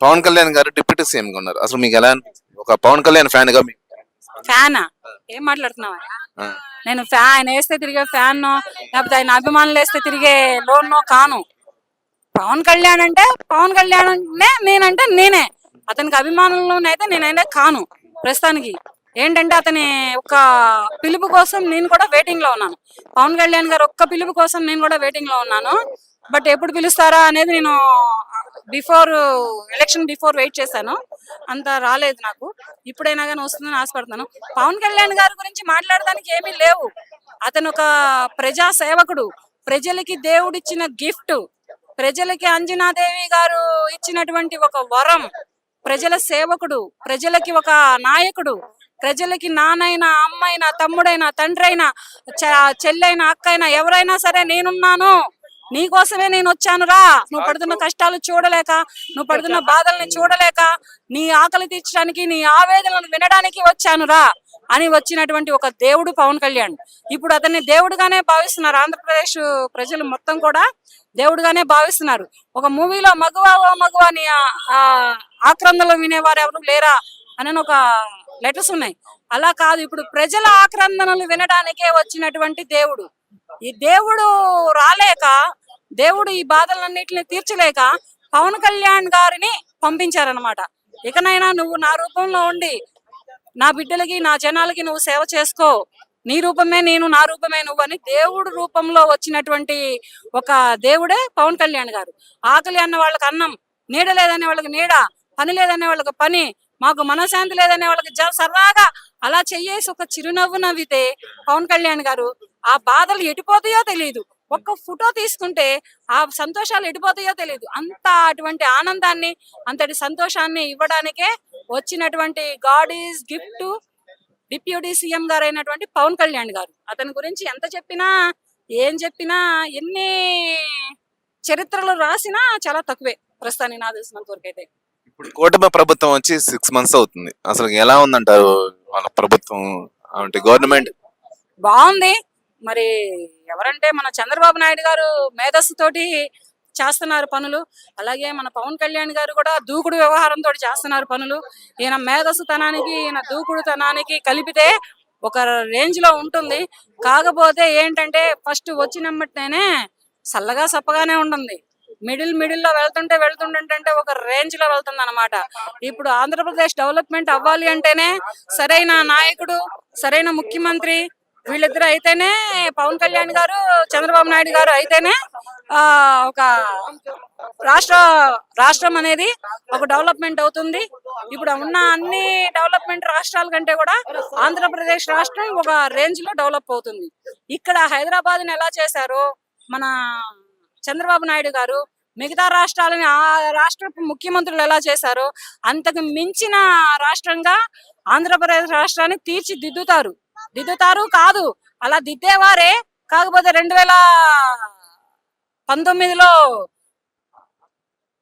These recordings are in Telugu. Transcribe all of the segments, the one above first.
పవన్ కళ్యాణ్ గారు డిప్యూటీ సీఎం గా ఉన్నారు. అసలు మీకు ఎలా అనిపించింది? ఒక పవన్ కళ్యాణ్ ఫ్యాన్ గా ఫ్యానా? ఏం మాట్లాడుతున్నావా? ఆ, నేను ఆయన వేస్తే తిరిగే ఫ్యాన్ లేకపోతే ఆయన అభిమానులు వేస్తే తిరిగే లోన్నో కాను. పవన్ కళ్యాణ్ అంటే పవన్ కళ్యాణ్ నేనంటే నేనే. అతనికి అభిమానులనైతే నేనైతే కాను ప్రస్తుతానికి. ఏంటంటే అతని ఒక పిలుపు కోసం నేను కూడా వెయిటింగ్ లో ఉన్నాను. పవన్ కళ్యాణ్ గారు ఒక్క పిలుపు కోసం నేను కూడా వెయిటింగ్ లో ఉన్నాను. బట్ ఎప్పుడు పిలుస్తారా అనేది నేను బిఫోర్ ఎలక్షన్ బిఫోర్ వెయిట్ చేశాను. అంత రాలేదు నాకు. ఇప్పుడైనా కానీ వస్తుందని ఆశపడుతున్నాను. పవన్ కళ్యాణ్ గారి గురించి మాట్లాడడానికి ఏమీ లేవు. అతను ఒక ప్రజా సేవకుడు. ప్రజలకి దేవుడిచ్చిన గిఫ్ట్. ప్రజలకి అంజనాదేవి గారు ఇచ్చినటువంటి ఒక వరం. ప్రజల సేవకుడు, ప్రజలకి ఒక నాయకుడు. ప్రజలకి నాన్నైనా, అమ్మైనా, తమ్ముడైనా, తండ్రైనా, చెల్లైనా, అక్కైనా ఎవరైనా సరే నేనున్నాను, నీకోసమే నేను వచ్చానురా, నువ్వు పడుతున్న కష్టాలు చూడలేక, నువ్వు పడుతున్న బాధల్ని చూడలేక, నీ ఆకలి తీర్చడానికి, నీ ఆవేదనలు వినడానికి వచ్చానురా అని వచ్చినటువంటి ఒక దేవుడు పవన్ కళ్యాణ్. ఇప్పుడు అతన్ని దేవుడుగానే భావిస్తున్నారు. ఆంధ్రప్రదేశ్ ప్రజలు మొత్తం కూడా దేవుడుగానే భావిస్తున్నారు. ఒక మూవీలో మగువా ఓ మగువా అని ఆక్రందనలు వినేవారు ఎవరు లేరా అని ఒక లెటర్స్ ఉన్నాయి. అలా కాదు, ఇప్పుడు ప్రజల ఆక్రందనలు వినడానికే వచ్చినటువంటి దేవుడు. ఈ దేవుడు రాలేక, దేవుడు ఈ బాధలన్నిటిని తీర్చలేక పవన్ కళ్యాణ్ గారిని పంపించారనమాట. ఇకనైనా నువ్వు నా రూపంలో ఉండి నా బిడ్డలకి, నా జనాలకి నువ్వు సేవ చేసుకో, నీ రూపమే నేను, నా రూపమే నువ్వు అని దేవుడు రూపంలో వచ్చినటువంటి ఒక దేవుడే పవన్ కళ్యాణ్ గారు. ఆకలి అన్న వాళ్ళకి అన్నం, నీడ లేదనే వాళ్ళకి నీడ, పని లేదనే వాళ్ళకి పని, మాకు మనశాంతి లేదనే వాళ్ళకి సరదాగా అలా చెయ్యేసి ఒక చిరునవ్వు నవ్వితే పవన్ కళ్యాణ్ గారు ఆ బాధలు ఎటుపోతాయో తెలియదు. ఒక్క ఫోటో తీసుకుంటే ఆ సంతోషాలు ఎటుపోతాయో తెలియదు. అంత అటువంటి ఆనందాన్ని, అంతటి సంతోషాన్ని ఇవ్వడానికే వచ్చినటువంటి God is gift deputy CM గారు అయినటువంటి పవన్ కళ్యాణ్ గారు. అతని గురించి ఎంత చెప్పినా, ఏం చెప్పినా, ఎన్ని చరిత్రలు రాసినా చాలా తక్కువే ప్రస్తుతానికి నాకు తెలిసినంత వరకు అయితే. ఇప్పుడు కూటమి ప్రభుత్వం వచ్చి 6 months అవుతుంది. అసలు ఎలా ఉందంటారు వాళ్ళ ప్రభుత్వం? అంటే గవర్నమెంట్ బాగుంది. మరి ఎవరంటే మన చంద్రబాబు నాయుడు గారు మేధస్సుతోటి చేస్తున్నారు పనులు. అలాగే మన పవన్ కళ్యాణ్ గారు కూడా దూకుడు వ్యవహారంతో చేస్తున్నారు పనులు. ఈయన మేధస్సుతనానికి, ఈయన దూకుడుతనానికి కలిపితే ఒక రేంజ్ లో ఉంటుంది. కాకపోతే ఏంటంటే ఫస్ట్ వచ్చినమ్మటనే చల్లగా సప్పగానే ఉంటుంది. మిడిల్లో వెళ్తుంటే ఒక రేంజ్ లో వెళ్తుంది అనమాట. ఇప్పుడు ఆంధ్రప్రదేశ్ డెవలప్మెంట్ అవ్వాలి అంటేనే సరైన నాయకుడు, సరైన ముఖ్యమంత్రి వీళ్ళిద్దరు అయితేనే, పవన్ కళ్యాణ్ గారు, చంద్రబాబు నాయుడు గారు అయితేనే ఒక రాష్ట్రం అనేది ఒక డెవలప్మెంట్ అవుతుంది. ఇప్పుడు ఉన్న అన్ని డెవలప్మెంట్ రాష్ట్రాల కంటే కూడా ఆంధ్రప్రదేశ్ రాష్ట్రం ఒక రేంజ్ లో డెవలప్ అవుతుంది. ఇక్కడ హైదరాబాద్ ని ఎలా చేశారో మన చంద్రబాబు నాయుడు గారు, మిగతా రాష్ట్రాలని ఆ రాష్ట్ర ముఖ్యమంత్రులు ఎలా చేశారో అంతకు మించిన రాష్ట్రంగా ఆంధ్రప్రదేశ్ రాష్ట్రాన్ని దిద్దుతారు కాదు, అలా దిద్దేవారే. కాకపోతే 2019లో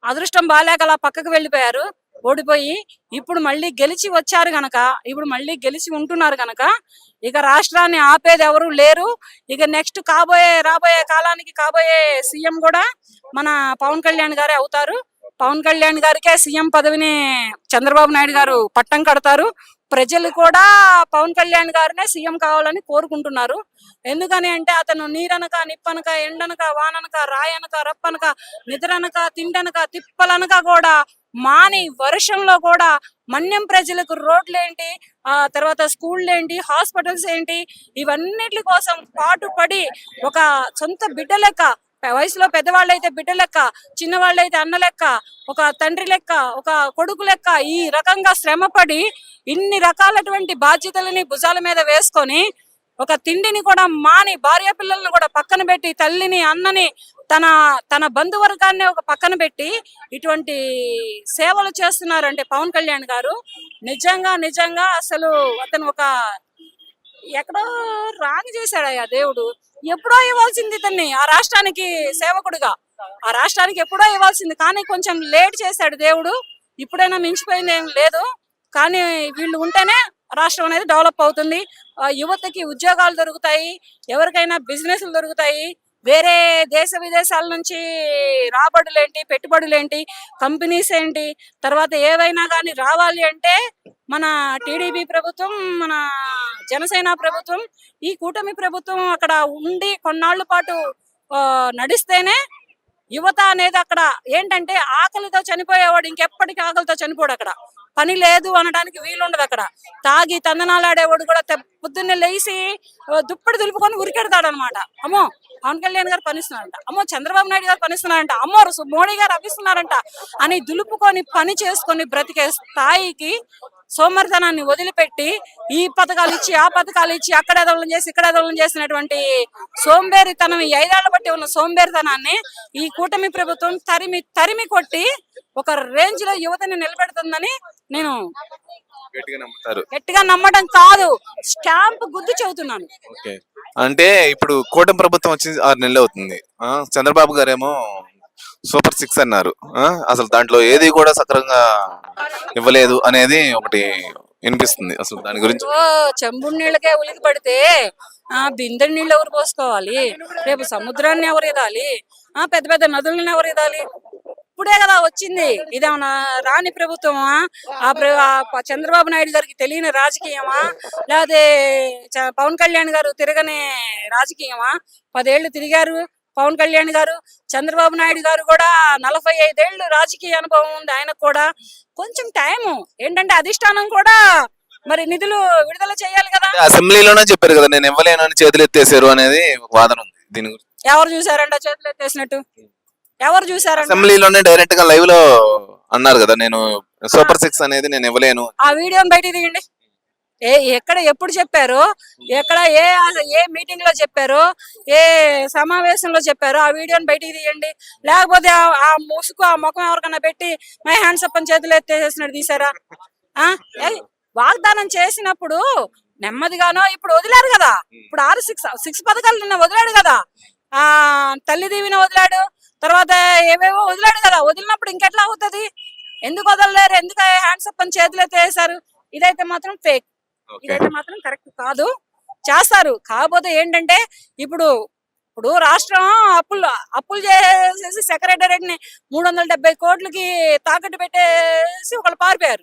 అదృష్టం బాలేక అలా పక్కకు వెళ్ళిపోయారు, ఓడిపోయి. ఇప్పుడు మళ్ళీ గెలిచి వచ్చారు గనక, ఇప్పుడు మళ్ళీ గెలిచి ఉంటున్నారు గనక ఇక రాష్ట్రాన్ని ఆపేది ఎవరు లేరు. ఇక నెక్స్ట్ రాబోయే కాలానికి కాబోయే సీఎం కూడా మన పవన్ కళ్యాణ్ గారే అవుతారు. పవన్ కళ్యాణ్ గారికే సీఎం పదవిని చంద్రబాబు నాయుడు గారు పట్టం కడతారు. ప్రజలు కూడా పవన్ కళ్యాణ్ గారినే సీఎం కావాలని కోరుకుంటున్నారు. ఎందుకని అంటే అతను నీరనక, నిప్పనక, ఎండనక, వాననక, రాయనక, రప్పనక, నిద్రనక, తిండనక, తిప్పలనక కూడా మాని వర్షంలో కూడా మన్యం ప్రజలకు రోడ్లేంటి, తర్వాత స్కూళ్ళేంటి, హాస్పిటల్స్ ఏంటి, ఇవన్నిటి కోసం పాటుపడి ఒక సొంత బిడ్డ లెక్క, వయసులో పెద్దవాళ్ళైతే బిడ్డ లెక్క, చిన్నవాళ్ళైతే అన్న లెక్క, ఒక తండ్రి లెక్క, ఒక కొడుకు లెక్క, ఈ రకంగా శ్రమపడి ఇన్ని రకాలటువంటి బాధ్యతలని భుజాల మీద వేసుకొని ఒక తిండిని కూడా మాని, భార్య పిల్లల్ని కూడా పక్కన పెట్టి, తల్లిని, అన్నని, తన బంధువర్గాన్ని ఒక పక్కన పెట్టి ఇటువంటి సేవలు చేస్తున్నారంటే పవన్ కళ్యాణ్ గారు నిజంగా అసలు అతను ఒక ఎక్కడో రాంగ్ చేశాడయ్యా దేవుడు. ఎప్పుడో ఇవ్వాల్సింది ఇతన్ని ఆ రాష్ట్రానికి సేవకుడుగా, ఆ రాష్ట్రానికి ఎప్పుడో ఇవ్వాల్సింది. కానీ కొంచెం లేట్ చేశాడు దేవుడు. ఇప్పుడైనా మించిపోయింది ఏం లేదు. కానీ వీళ్ళు ఉంటేనే రాష్ట్రం అనేది డెవలప్ అవుతుంది. యువతకి ఉద్యోగాలు దొరుకుతాయి, ఎవరికైనా బిజినెస్లు దొరుకుతాయి, వేరే దేశ విదేశాల నుంచి రాబడులేంటి, పెట్టుబడులేంటి, కంపెనీస్ ఏంటి, తర్వాత ఏవైనా కానీ రావాలి అంటే మన టీడీపీ ప్రభుత్వం, మన జనసేన ప్రభుత్వం, ఈ కూటమి ప్రభుత్వం అక్కడ ఉండి కొన్నాళ్ళ పాటు నడిస్తేనే యువత అనేది అక్కడ ఏంటంటే ఆకలితో చనిపోయేవాడు ఇంకెప్పటికీ ఆకలితో చనిపోడు. అక్కడ పని లేదు అనడానికి వీలుండదు. అక్కడ తాగి తందనాలాడేవాడు కూడా పొద్దున్నే లేచి దుప్పటి దులుపుకొని ఉరికెడతాడు అనమాట. అమ్మో పవన్ కళ్యాణ్ గారు పనిస్తున్నారంట, అమ్మో చంద్రబాబు నాయుడు గారు పనిస్తున్నారంట, అమ్మో మోడీ గారు అవ్విస్తున్నారంట అని దులుపుకొని పని చేసుకొని బ్రతికే స్థాయికి సోమరితనాన్ని వదిలిపెట్టి ఈ పథకాలు ఇచ్చి ఆ పథకాలు ఇచ్చి అక్కడ దొంగలు చేసి ఇక్కడ దొంగలు చేసినటువంటి సోంబేరితనం, ఈ 5 ఏళ్ల బట్టి ఉన్న సోంబేరితనాన్ని ఈ కూటమి ప్రభుత్వం తరిమి కొట్టి ఒక రేంజ్ లో యువతని నిలబెడుతుందని నేను గట్టిగా నమ్ముతారు. గట్టిగా నమ్మడం కాదు, స్టాంప్ గుద్దు చెబుతున్నాను. ఓకే. అంటే ఇప్పుడు కూటమి ప్రభుత్వం వచ్చి 6 నెలలు అవుతుంది. చంద్రబాబు గారేమో సూపర్ 6 అన్నారు. అసలు దాంట్లో ఏది కూడా సక్రంగా ఇవ్వలేదు అనేది ఒకటి వినిపిస్తుంది. అసలు దాని గురించి చెంబుడు నీళ్ళకే ఉలికి పడితే బిందెడు నీళ్ళు ఎవరు పోసుకోవాలి? రేపు సముద్రాన్ని ఎవరు ఇదాలి? పెద్ద పెద్ద నదులను ఎవరు ఇదాలి? ఇప్పుడే కదా వచ్చింది. ఇదేమన్నా రాని ప్రభుత్వమా? చంద్రబాబు నాయుడు గారికి తెలియని రాజకీయమా? లేకపోతే పవన్ కళ్యాణ్ గారు తిరగని రాజకీయమా? 10 ఏళ్లు తిరిగారు పవన్ కళ్యాణ్ గారు. చంద్రబాబు నాయుడు గారు కూడా 45 ఏళ్లు రాజకీయ అనుభవం ఉంది ఆయనకు కూడా. కొంచెం టైము ఏంటంటే అధిష్టానం కూడా మరి నిధులు విడుదల చేయాలి కదా. అసెంబ్లీలోనే చెప్పారు కదా నేను ఇవ్వలేను అని చేతులు ఎత్తేసారు అనేది ఒక వాదన ఉంది. దీని గురించి ఎవరు చూసారంట చేతులు ఎత్తేసినట్టు? ఎవరు చూసారంట? అసెంబ్లీలోనే డైరెక్ట్ గా లైవ్ లో అన్నారు కదా నేను సూపర్ 6 అనేది నేను ఇవ్వలేను. ఆ వీడియోని బయట తీయండి. ఎక్కడ ఎప్పుడు చెప్పారు? ఎక్కడ ఏ మీటింగ్ లో చెప్పారు? ఏ సమావేశంలో చెప్పారు? ఆ వీడియోని బయటికి తీయండి. లేకపోతే ఆ ముసుగు ఆ ముఖం ఎవరికన్నా పెట్టి మై హ్యాండ్స్ అప్ అని చేతులు ఎత్తేసినట్టు తీసారా? వాగ్దానం చేసినప్పుడు నెమ్మదిగానో ఇప్పుడు వదిలారు కదా. ఇప్పుడు 6 పథకాలు నిన్న వదిలాడు కదా. తల్లి దీవిని వదిలాడు, తర్వాత ఏవేవో వదిలాడు కదా. వదిలినప్పుడు ఇంకెట్లా అవుతుంది? ఎందుకు వదలలేరు? ఎందుకు హ్యాండ్స్ అప్ అని చేతులు ఎత్తేసారు? ఇదైతే మాత్రం ఫేక్, ఇదైతే మాత్రం కరెక్ట్ కాదు. చేస్తారు కాకపోతే ఏంటంటే ఇప్పుడు రాష్ట్రం అప్పులు చేసేసి సెక్రటరేట్ ని 370 కోట్లకి తాకట్టు పెట్టేసి ఒకళ్ళు పారిపోయారు.